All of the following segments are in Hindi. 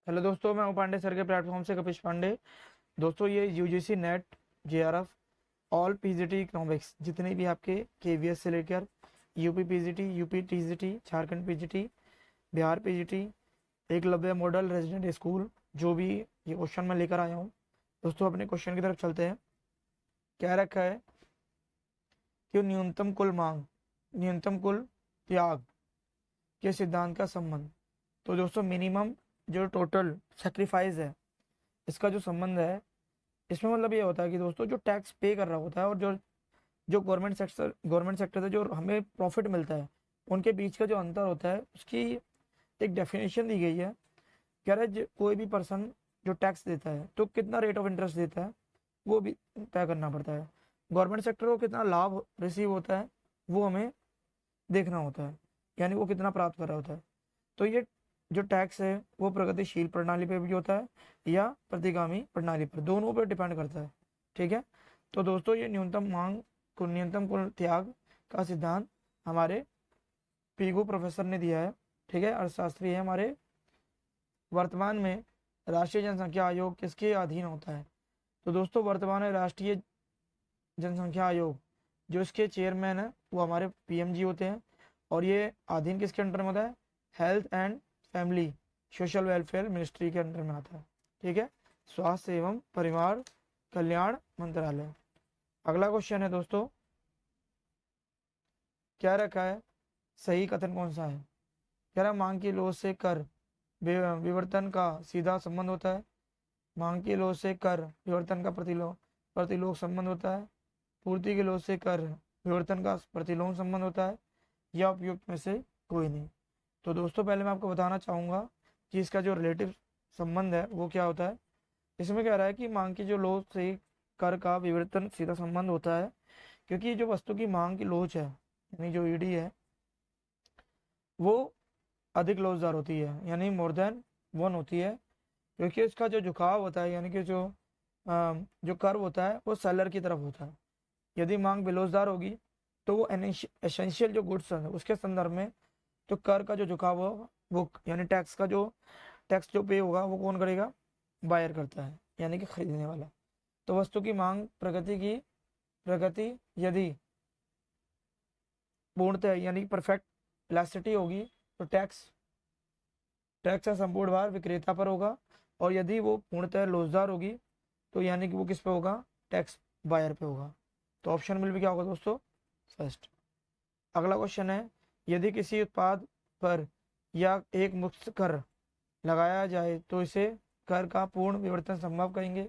हेलो दोस्तों, मैं हूं पांडे सर के प्लेटफॉर्म से कपिश पांडे। दोस्तों, ये UGC net, JRF, all PGT economics, जितने भी आपके केवीएस से लेकर UP PGT, UP TGT, Jharkhand PGT, Bihar PGT, Eklavya model resident school, जो भी ये क्वेश्चन मैं लेकर आया हूँ। दोस्तों, अपने क्वेश्चन की तरफ चलते हैं। क्या रखा है कि न्यूनतम कुल मांग, न्यूनतम कुल त्याग के सिद्धांत का संबंध। तो दोस्तों, मिनिमम जो टोटल सेक्रीफाइस है, इसका जो संबंध है, इसमें मतलब ये होता है कि दोस्तों जो टैक्स पे कर रहा होता है और जो जो गवर्नमेंट सेक्टर से जो हमें प्रॉफिट मिलता है, उनके बीच का जो अंतर होता है, उसकी एक डेफिनेशन दी गई है। कह रहा है कोई भी पर्सन जो टैक्स देता है तो कितना रेट ऑफ इंटरेस्ट देता है, वो भी तय करना पड़ता है। गवर्नमेंट सेक्टर को कितना लाभ रिसीव होता है, वो हमें देखना होता है, यानी वो कितना प्राप्त कर रहा होता है। तो ये जो टैक्स है वो प्रगतिशील प्रणाली पे भी होता है या प्रतिगामी प्रणाली पर, दोनों पर डिपेंड करता है। ठीक है। तो दोस्तों, ये न्यूनतम मांग को न्यूनतम कुल त्याग का सिद्धांत हमारे पीगू प्रोफेसर ने दिया है। ठीक है, अर्थशास्त्री है हमारे। वर्तमान में राष्ट्रीय जनसंख्या आयोग किसके अधीन होता है? तो दोस्तों, वर्तमान में राष्ट्रीय जनसंख्या आयोग, जो इसके चेयरमैन है, वो हमारे पीएमजी होते हैं। और ये अधीन किसके अंडर में होता है? Health and family social welfare ministry के अंडर में आता है। ठीक है, स्वास्थ्य एवं परिवार कल्याण मंत्रालय। अगला क्वेश्चन है दोस्तों, क्या रखा है? सही कथन कौन सा है? कह रहा है मांग की लोच से कर विवर्तन का सीधा संबंध होता है। मांग की लोच से कर विवर्तन का प्रतिलोम संबंध होता है। पूर्ति की लोच से कर विवर्तन का प्रतिलोम संबंध होता है, या उपयुक्त में से कोई नहीं। तो दोस्तों, पहले मैं आपको बताना चाहूँगा कि इसका जो रिलेटिव संबंध है वो क्या होता है। इसमें कह रहा है कि मांग की जो लोच से कर का विवर्तन सीधा संबंध होता है, क्योंकि जो वस्तु की मांग की लोच है, यानी जो ईडी है, वो अधिक लोचदार होती है, यानी मोर देन वन होती है। क्योंकि इसका जो झुकाव होता है, यानी कि जो कर्व होता है, वो सेलर की तरफ होता है। यदि मांग बेलोजदार होगी तो वो एसेंशियल जो गुड्स है उसके संदर्भ में तो कर का जो झुकाव होगा, वो यानी टैक्स जो पे होगा वो कौन करेगा? बायर करता है, यानी कि खरीदने वाला। तो वस्तु की मांग प्रगति यदि पूर्णतः यानी परफेक्ट इलास्टिसिटी होगी तो टैक्स का संपूर्ण भार विक्रेता पर होगा। और यदि वो पूर्णतः लोचदार होगी तो यानी कि वो किस पे होगा? टैक्स बायर पे होगा। तो ऑप्शन मिल भी क्या होगा दोस्तों? फर्स्ट। अगला क्वेश्चन है, यदि किसी उत्पाद पर या एक मुक्त कर लगाया जाए तो इसे कर का पूर्ण विवर्तन संभव कहेंगे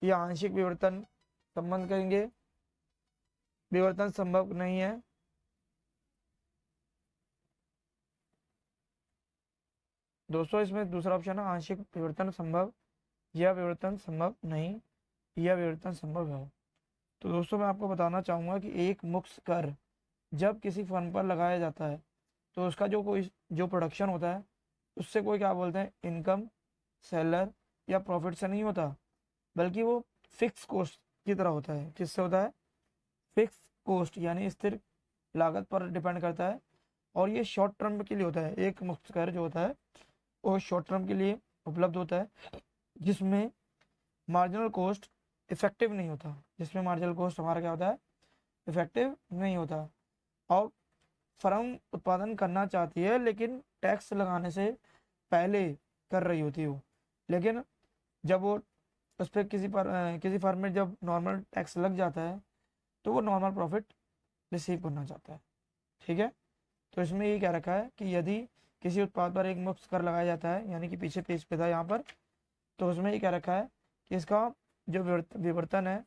या आंशिक विवर्तन संबंध कहेंगे? विवर्तन संभव नहीं है। दोस्तों, इसमें दूसरा ऑप्शन है आंशिक विवर्तन संभव, या विवर्तन संभव नहीं, या विवर्तन संभव है। तो दोस्तों, मैं आपको बताना चाहूँगा कि एक मुक्त कर जब किसी फर्म पर लगाया जाता है तो उसका जो प्रोडक्शन होता है, उससे कोई क्या बोलते हैं? इनकम, सेलर या प्रॉफिट से नहीं होता, बल्कि वो फिक्स कॉस्ट की तरह होता है। किससे होता है? फिक्स कॉस्ट, यानी स्थिर लागत पर डिपेंड करता है। और ये शॉर्ट टर्म के लिए होता है। एक मुक्त कर जो होता है वो शॉर्ट टर्म के लिए उपलब्ध होता है, जिसमें मार्जिनल कॉस्ट इफेक्टिव नहीं होता, जिसमें मार्जिनल कॉस्ट हमारा क्या होता है? इफेक्टिव नहीं होता। और फर्म उत्पादन करना चाहती है लेकिन टैक्स लगाने से पहले कर रही होती है वो, लेकिन जब वो उस पर किसी फर्म में जब नॉर्मल टैक्स लग जाता है तो वो नॉर्मल प्रॉफिट रिसीव करना चाहता है। ठीक है। तो इसमें ये क्या रखा है कि यदि किसी उत्पाद पर एक मुक्त कर लगाया जाता है, यानी कि पीछे पेज पे था यहाँ पर, तो उसमें ये क्या रखा है कि इसका जो विवर्तन है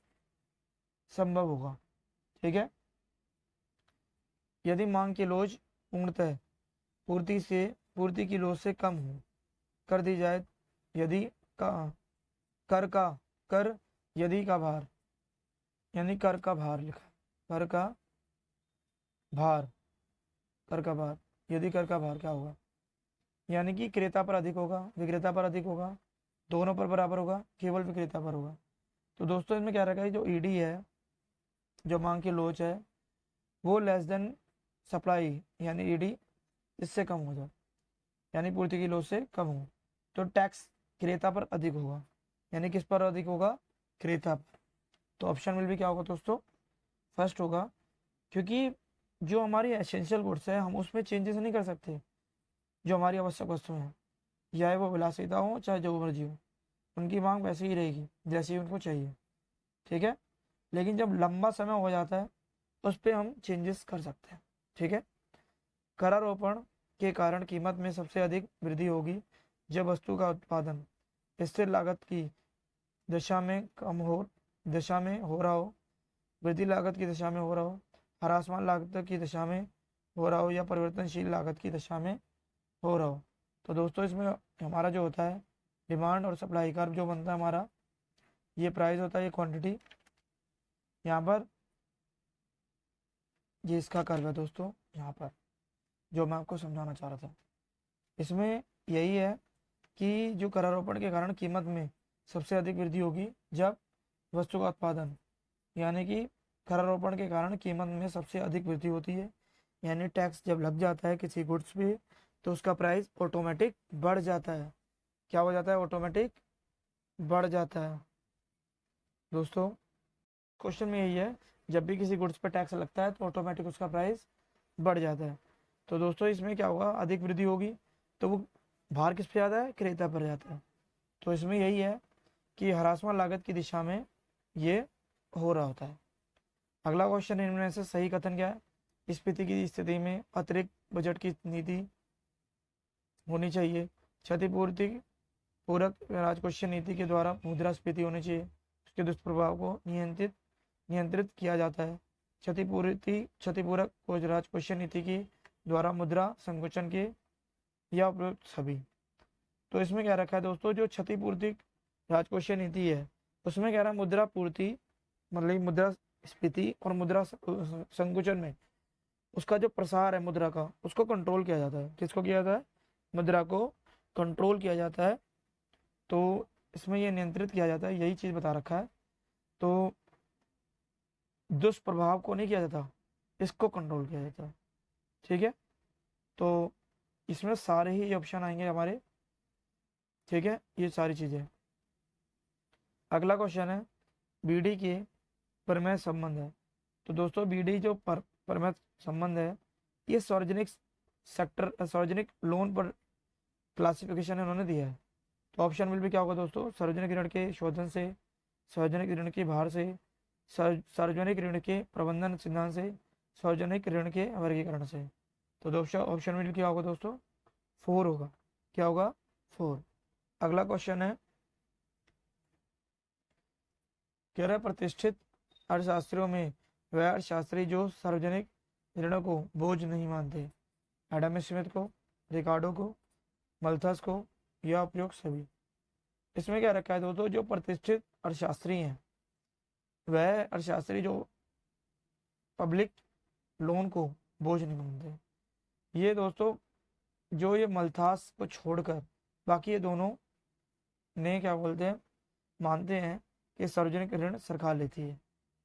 संभव होगा। ठीक है। यदि मांग की लोच पूर्णतः पूर्ति की लोच से कम हो कर दी जाए, यदि का कर का कर यदि का भार, यानी कर का भार लिखा है, कर का भार, कर का भार, यदि कर का भार क्या होगा? यानी कि क्रेता पर अधिक होगा, विक्रेता पर अधिक होगा, दोनों पर बराबर होगा, केवल विक्रेता पर होगा। तो दोस्तों, इसमें क्या रखा है? जो ईडी है, जो मांग की लोच है, वो लेस देन सप्लाई, यानी ईडी इससे कम हो जाए, यानी पूर्ति की लोच से कम हो, तो टैक्स क्रेता पर अधिक होगा। यानी किस पर अधिक होगा? क्रेता पर। तो ऑप्शन में भी क्या होगा दोस्तों? फर्स्ट होगा, क्योंकि जो हमारी एसेंशियल गुड्स है हम उसमें चेंजेस नहीं कर सकते। जो हमारी आवश्यक वस्तुएं हैं, चाहे वो विलासिता हो चाहे जो मर्जी हो, उनकी मांग वैसे ही रहेगी जैसी उनको चाहिए, ठीक है। लेकिन जब लंबा समय हो जाता है उस पर हम चेंजेस कर सकते हैं, ठीक है। करारोपण के कारण कीमत में सबसे अधिक वृद्धि होगी जब वस्तु का उत्पादन स्थिर लागत की दिशा में हो रहा हो, वृद्धि लागत की दिशा में हो रहा हो, ह्रासमान लागत की दिशा में हो रहा हो, या परिवर्तनशील लागत की दिशा में हो रहा हो। तो दोस्तों इसमें हमारा जो होता है डिमांड और सप्लाई कर्व जो बनता है हमारा, ये प्राइस होता है, ये क्वांटिटी, यहाँ पर ये इसका कर्व है दोस्तों, यहाँ पर जो मैं आपको समझाना चाह रहा था। इसमें यही है कि जो करारोपण के कारण कीमत में सबसे अधिक वृद्धि होगी जब वस्तु का उत्पादन, यानी कि करारोपण के कारण कीमत में सबसे अधिक वृद्धि होती है, यानी टैक्स जब लग जाता है किसी गुड्स पे तो उसका प्राइस ऑटोमेटिक बढ़ जाता है। क्या हो जाता है? ऑटोमेटिक बढ़ जाता है। दोस्तों क्वेश्चन में यही है, जब भी किसी गुड्स पर टैक्स लगता है तो ऑटोमेटिक उसका प्राइस बढ़ जाता है। तो दोस्तों इसमें क्या होगा? अधिक वृद्धि होगी तो वो भार किस पे जाता है? क्रेता पर जाता है। तो इसमें यही है कि ह्रासमान लागत की दिशा में ये हो रहा होता है। अगला क्वेश्चन है, इनमें से सही कथन क्या है? स्फीति की स्थिति में अतिरिक्त बजट की नीति होनी चाहिए। क्षतिपूर्ति पूरक राजकोषीय नीति के द्वारा मुद्रास्फीति होनी चाहिए, उसके दुष्प्रभाव को नियंत्रित किया जाता है। क्षतिपूरक को राजकोषीय नीति के द्वारा मुद्रा संकुचन के या उपयुक्त सभी। तो इसमें क्या रखा है दोस्तों? जो क्षतिपूर्ति राजकोषीय नीति है उसमें कह रहा है मुद्रा पूर्ति, मतलब मुद्रा स्फीति और मुद्रा संकुचन में उसका जो प्रसार है मुद्रा का, उसको कंट्रोल किया जाता है। किसको किया जाता है? मुद्रा को कंट्रोल किया जाता है। तो इसमें ये नियंत्रित किया जाता है, यही चीज़ बता रखा है। तो दुष्प्रभाव को नहीं किया जाता, इसको कंट्रोल किया जाता है, ठीक है। तो इसमें सारे ही ऑप्शन आएंगे हमारे, ठीक है, ये सारी चीज़ें। अगला क्वेश्चन है, बीडी के प्रमेय संबंध है। तो दोस्तों बीडी जो प्रमेय संबंध है ये सार्वजनिक लोन पर क्लासिफिकेशन उन्होंने दिया है। तो ऑप्शन में भी क्या होगा दोस्तों? सार्वजनिक ऋण के शोधन से, सार्वजनिक ऋण के भार से, सार्वजनिक ऋण के प्रबंधन सिद्धांत से, सार्वजनिक ऋण के वर्गीकरण से। तो दोस्तों ऑप्शन में क्या होगा दोस्तों? 4 होगा। क्या होगा? 4। अगला क्वेश्चन है, कह रहा है प्रतिष्ठित अर्थशास्त्रियों में वह अर्थशास्त्री जो सार्वजनिक ऋणों को बोझ नहीं मानते। एडम स्मिथ को, रिकार्डो को, मल्थस को, या उपयुक्त सभी। इसमें क्या रखा है दोस्तों? जो प्रतिष्ठित अर्थशास्त्री हैं वह अर्थशास्त्री जो पब्लिक लोन को बोझ नहीं मानते। ये दोस्तों जो ये मल्थास को छोड़कर बाकी ये दोनों ने क्या बोलते हैं, मानते हैं कि सार्वजनिक ऋण सरकार लेती है,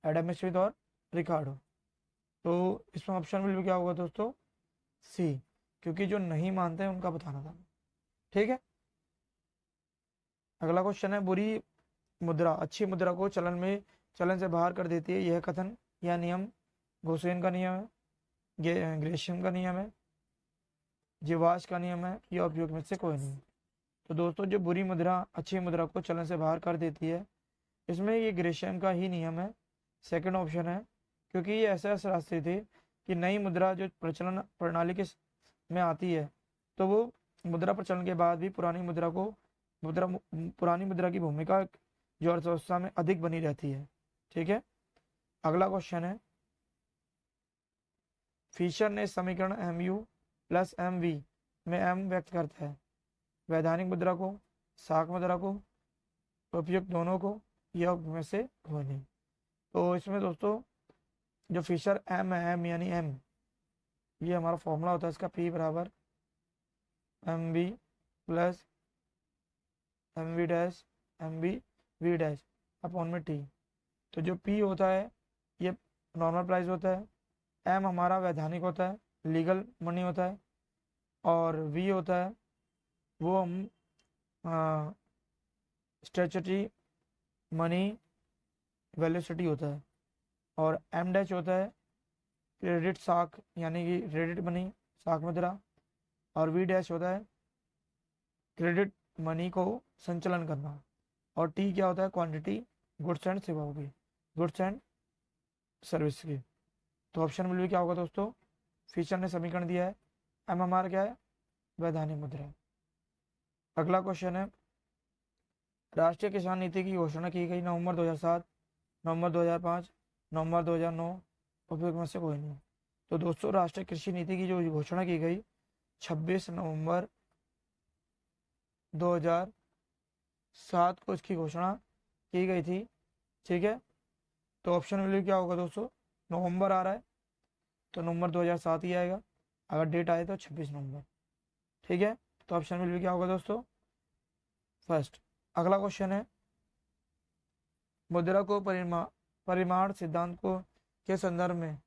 एडम स्मिथ और रिकार्डो। तो इसमें ऑप्शन में क्या होगा दोस्तों? सी, क्योंकि जो नहीं मानते हैं उनका बताना था, ठीक है। अगला क्वेश्चन है, बुरी मुद्रा अच्छी मुद्रा को चलन से बाहर कर देती है, यह कथन या नियम गोसेन का नियम है, ग्रेशियम का नियम है, जीवाश का नियम है, या उपयोग में से कोई नहीं। तो दोस्तों जो बुरी मुद्रा अच्छी मुद्रा को चलन से बाहर कर देती है, इसमें ये ग्रेशियम का ही नियम है, सेकंड ऑप्शन है। क्योंकि ये ऐसे अर्थशास्त्री थे कि नई मुद्रा जो प्रचलन प्रणाली के में आती है तो वो मुद्रा प्रचलन के बाद भी पुरानी मुद्रा की भूमिका जो अर्थव्यवस्था में अधिक बनी रहती है, ठीक है। अगला क्वेश्चन है, फिशर ने समीकरण MU + MV में M व्यक्त करता है, वैधानिक मुद्रा को, साख मुद्रा को, उपयुक्त दोनों को, या में से कोई नहीं। तो इसमें दोस्तों जो फिशर M है, M यानी M, ये हमारा फॉर्मूला होता है इसका, P = MV + MV'/T। तो जो P होता है ये नॉर्मल प्राइस होता है, M हमारा वैधानिक होता है, लीगल मनी होता है, और वी होता है वो हम स्टैच्यूटरी मनी वेलोसिटी होता है, और एम डैश होता है क्रेडिट साख यानी कि क्रेडिट मनी साख मुद्रा, और वी डैश होता है क्रेडिट मनी को संचालन करना, और टी क्या होता है क्वांटिटी गुड्स एंड सेवाओं की, गुड्स एंड सर्विस की। तो ऑप्शन में भी क्या होगा दोस्तों, फिशर ने समीकरण दिया है, एमएमआर क्या है वैधानिक मुद्रा। अगला क्वेश्चन है, राष्ट्रीय किसान नीति की घोषणा की गई नवंबर 2007, नवंबर 2005, नवंबर 2009, उपयुक्त में से कोई नहीं। तो दोस्तों राष्ट्रीय कृषि नीति की जो घोषणा की गई 26 नवंबर 2007 को इसकी घोषणा की गई थी। ठीक है, तो ऑप्शन में क्या होगा दोस्तों, नवंबर आ रहा है तो नवंबर 2007 ही आएगा, अगर डेट आए तो 26 नवंबर। ठीक है, तो ऑप्शन में क्या होगा दोस्तों फर्स्ट। अगला क्वेश्चन है, मुद्रा को परिमाण सिद्धांत को के संदर्भ में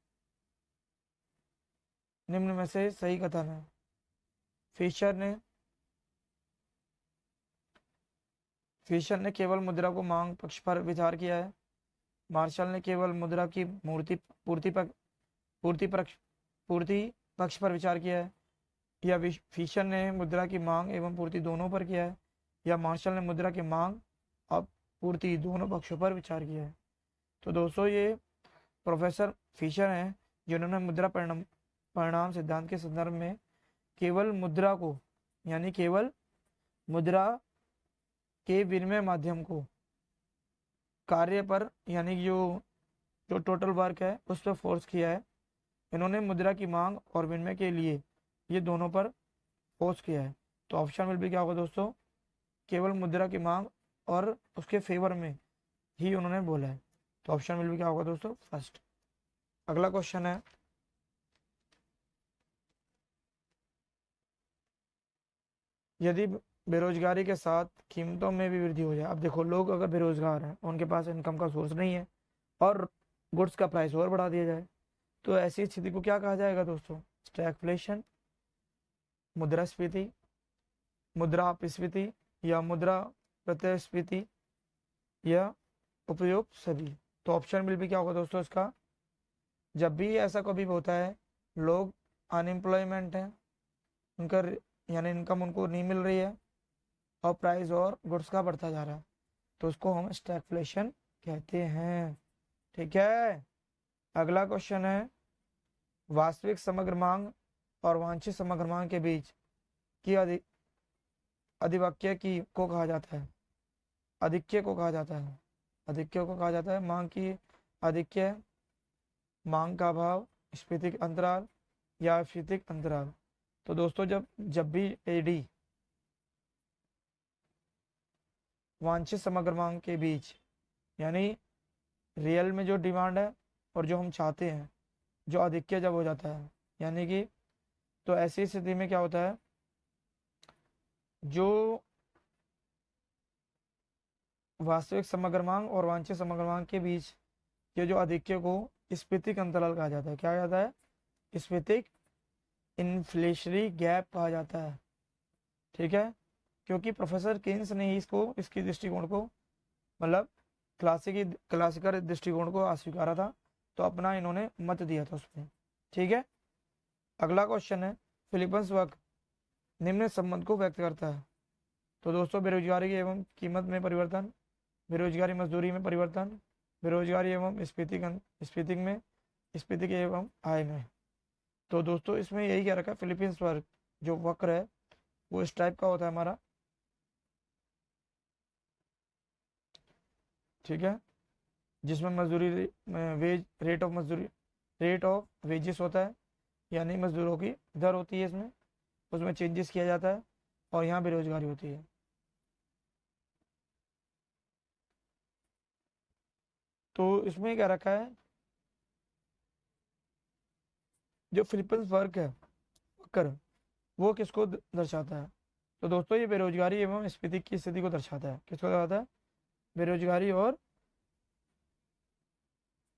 निम्न में से सही कथन है। फिशर ने केवल मुद्रा को मांग पक्ष पर विचार किया है। मार्शल ने केवल मुद्रा की पूर्ति पक्ष पर विचार किया है, या फिशर ने मुद्रा की मांग एवं पूर्ति दोनों पर किया है, या मार्शल ने मुद्रा की मांग और पूर्ति दोनों पक्षों पर विचार किया है। तो दोस्तों ये प्रोफेसर फिशर हैं जिन्होंने मुद्रा परिणाम सिद्धांत के संदर्भ में केवल मुद्रा को यानी केवल मुद्रा के विनिमय माध्यम को कार्य पर यानी जो टोटल वर्क है उस पर फोर्स किया है। इन्होंने मुद्रा की मांग और विनिमय के लिए ये दोनों पर फोर्स किया है। तो ऑप्शन में भी क्या होगा दोस्तों, केवल मुद्रा की मांग और उसके फेवर में ही उन्होंने बोला है। तो ऑप्शन में भी क्या होगा दोस्तों फर्स्ट। अगला क्वेश्चन है, यदि बेरोजगारी के साथ कीमतों में भी वृद्धि हो जाए। अब देखो लोग अगर बेरोजगार हैं, उनके पास इनकम का सोर्स नहीं है और गुड्स का प्राइस और बढ़ा दिया जाए, तो ऐसी स्थिति को क्या कहा जाएगा दोस्तों, स्टैगफ्लेशन, मुद्रास्फीति, मुद्रा अपस्फीति, या मुद्रा प्रत्यस्फीति, या उपयुक्त सभी। तो ऑप्शन में भी क्या होगा दोस्तों इसका, जब भी ऐसा कभी होता है लोग अनएम्प्लॉयमेंट है, उनका यानी इनकम उनको नहीं मिल रही है और प्राइस और गुड्स का बढ़ता जा रहा है, तो उसको हम स्टैगफ्लेशन कहते हैं। ठीक है, अगला क्वेश्चन है, वास्तविक समग्र मांग और वांछित समग्र मांग के बीच की अधिवाक्य की को कहा जाता है, अधिक्य को कहा जाता है, अधिक्य को कहा जाता है मांग की अधिक्य, मांग का अभाव, स्फीतिक अंतराल, या स्फीतिक अंतराल। तो दोस्तों जब भी एडी वांछित समग्र मांग के बीच यानी रियल में जो डिमांड है और जो हम चाहते हैं जो अधिक्य जब हो जाता है, यानी कि तो ऐसी स्थिति में क्या होता है, जो वास्तविक समग्र मांग और वांछित समग्र मांग के बीच के जो अधिक्य को स्फीतिक अंतराल कहा जाता है। क्या कहा जाता है, स्फीतिक इन्फ्लेशनरी गैप कहा जाता है। ठीक है, क्योंकि प्रोफेसर केन्स ने ही इसकी दृष्टिकोण को मतलब क्लासिकल दृष्टिकोण को अस्वीकारा था, तो अपना इन्होंने मत दिया था उसमें। ठीक है, अगला क्वेश्चन है, फिलिपन्स वर्क निम्न संबंध को व्यक्त करता है। तो दोस्तों बेरोजगारी एवं कीमत में परिवर्तन, बेरोजगारी मजदूरी में परिवर्तन, बेरोजगारी एवं स्फीति एवं आय में। तो दोस्तों इसमें यही क्या रखा है, फिलीपींस वर्ग जो वक्र है वो इस टाइप का होता है हमारा। ठीक है, जिसमें मजदूरी रेट ऑफ वेजेस होता है, यानी मजदूरों की दर होती है इसमें, उसमें चेंजेस किया जाता है, और यहाँ बेरोजगारी होती है। तो इसमें क्या रखा है, जो फिलिपींस वर्ग है वक्र वो किसको दर्शाता है। तो दोस्तों ये बेरोजगारी एवं स्फीति की स्थिति को दर्शाता है। किसको दर्शाता है, बेरोजगारी और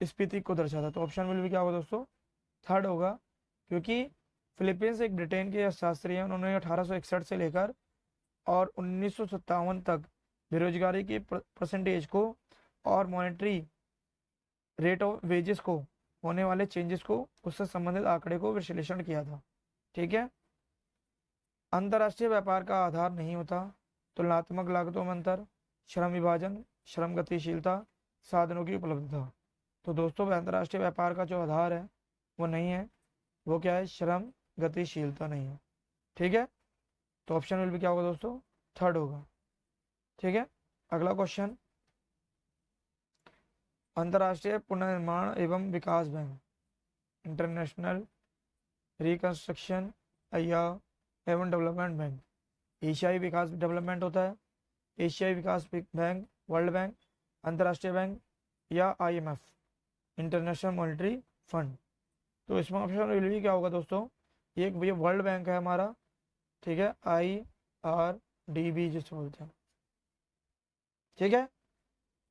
स्फीति को दर्शाता है। तो ऑप्शन में भी क्या होगा दोस्तों, थर्ड होगा, क्योंकि फिलीपींस एक ब्रिटेन के अर्थशास्त्री हैं। उन्होंने 1861 से लेकर और 1957 तक बेरोजगारी की परसेंटेज को और मॉनेटरी रेट ऑफ वेजेस को होने वाले चेंजेस को उससे संबंधित आंकड़े को विश्लेषण किया था। ठीक है। अंतर्राष्ट्रीय व्यापार का आधार नहीं होता तुलनात्मक लागतों में अंतर, श्रम विभाजन, श्रम गतिशीलता, साधनों की उपलब्धता। तो दोस्तों अंतर्राष्ट्रीय व्यापार का जो आधार है वो नहीं है, वो क्या है, श्रम गतिशीलता नहीं है। ठीक है। तो ऑप्शन विल भी क्या होगा दोस्तों, थर्ड होगा। ठीक है। अगला क्वेश्चन, अंतर्राष्ट्रीय पुनर्निर्माण एवं विकास बैंक, इंटरनेशनल रिकंस्ट्रक्शन या एवं डेवलपमेंट बैंक, एशियाई विकास डेवलपमेंट होता है, एशियाई विकास बैंक, वर्ल्ड बैंक, अंतर्राष्ट्रीय बैंक या IMF, इंटरनेशनल मॉनेटरी फंड। तो इसमें ऑप्शन विल भी क्या होगा दोस्तों, एक भैया वर्ल्ड बैंक है हमारा। ठीक है, IRDB जिसे बोलते हैं। ठीक है,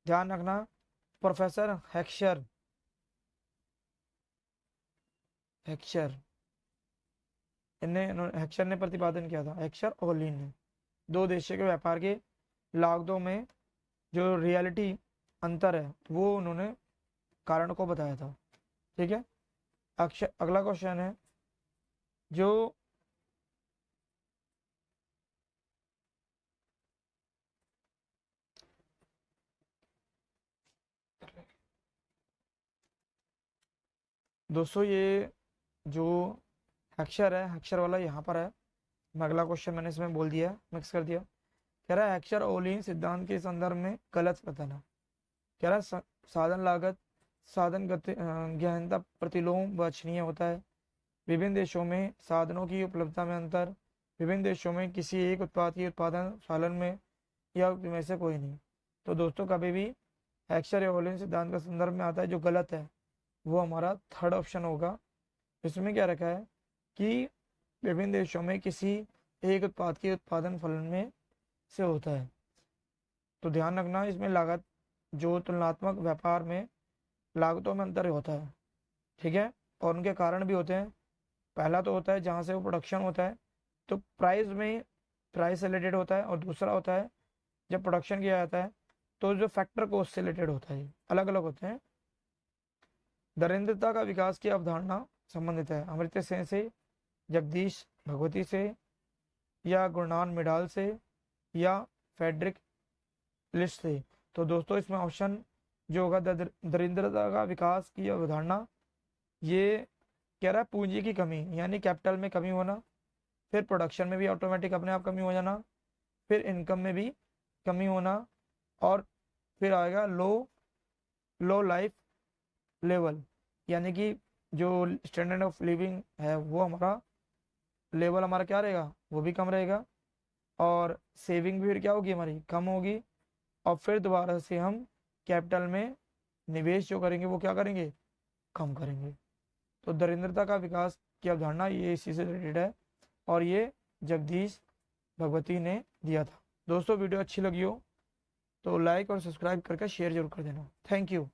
ध्यान रखना। प्रोफेसर हेक्सर हेक्सर ने प्रतिपादन किया था, हेक्सर और लीन ने, दो देशों के व्यापार के लागतों में जो रियलिटी अंतर है वो उन्होंने कारण को बताया था। ठीक है। अगला क्वेश्चन है, जो दोस्तों ये जो हेक्सर है, हेक्सर वाला यहाँ पर है। मैं अगला क्वेश्चन मैंने इसमें बोल दिया, मिक्स कर दिया। कह रहा है हेक्सर ओलिन सिद्धांत के संदर्भ में गलत कथन है। कह रहा है साधन लागत, साधन गहनता प्रतिलोम वांछनीय होता है। विभिन्न देशों में साधनों की उपलब्धता में अंतर, विभिन्न देशों में किसी एक उत्पाद की उत्पादन सालन में या में से कोई नहीं। तो दोस्तों कभी भी हेक्सर या ओलिन सिद्धांत का संदर्भ में आता है जो गलत है वो हमारा थर्ड ऑप्शन होगा। इसमें क्या रखा है कि विभिन्न देशों में किसी एक उत्पाद के उत्पादन फलन में से होता है। तो ध्यान रखना, इसमें लागत जो तुलनात्मक व्यापार में लागतों में अंतर होता है। ठीक है, और उनके कारण भी होते हैं। पहला तो होता है जहाँ से वो प्रोडक्शन होता है तो प्राइस में प्राइस रिलेटेड होता है, और दूसरा होता है जब प्रोडक्शन किया जाता है तो जो फैक्टर कॉस्ट से रिलेटेड होता है, अलग अलग होते हैं। दरिद्रता का विकास की अवधारणा संबंधित है अमर्त्य सेन से, जगदीश भगवती से, या गुरनान मिडाल से, या फेडरिक लिस्ट से। तो दोस्तों इसमें ऑप्शन जो होगा दरिद्रता का विकास की अवधारणा, ये कह रहा है पूंजी की कमी यानी कैपिटल में कमी होना, फिर प्रोडक्शन में भी ऑटोमेटिक अपने आप कमी हो जाना, फिर इनकम में भी कमी होना, और फिर आएगा लो लाइफ लेवल, यानी कि जो स्टैंडर्ड ऑफ लिविंग है वो हमारा लेवल हमारा क्या रहेगा, वो भी कम रहेगा, और सेविंग भी फिर क्या होगी हमारी, कम होगी, और फिर दोबारा से हम कैपिटल में निवेश जो करेंगे वो क्या करेंगे, कम करेंगे। तो दरिद्रता का विकास की अवधारणा ये इसी से रिलेटेड है, और ये जगदीश भगवती ने दिया था। दोस्तों वीडियो अच्छी लगी हो तो लाइक और सब्सक्राइब करके शेयर जरूर कर देना। Thank you.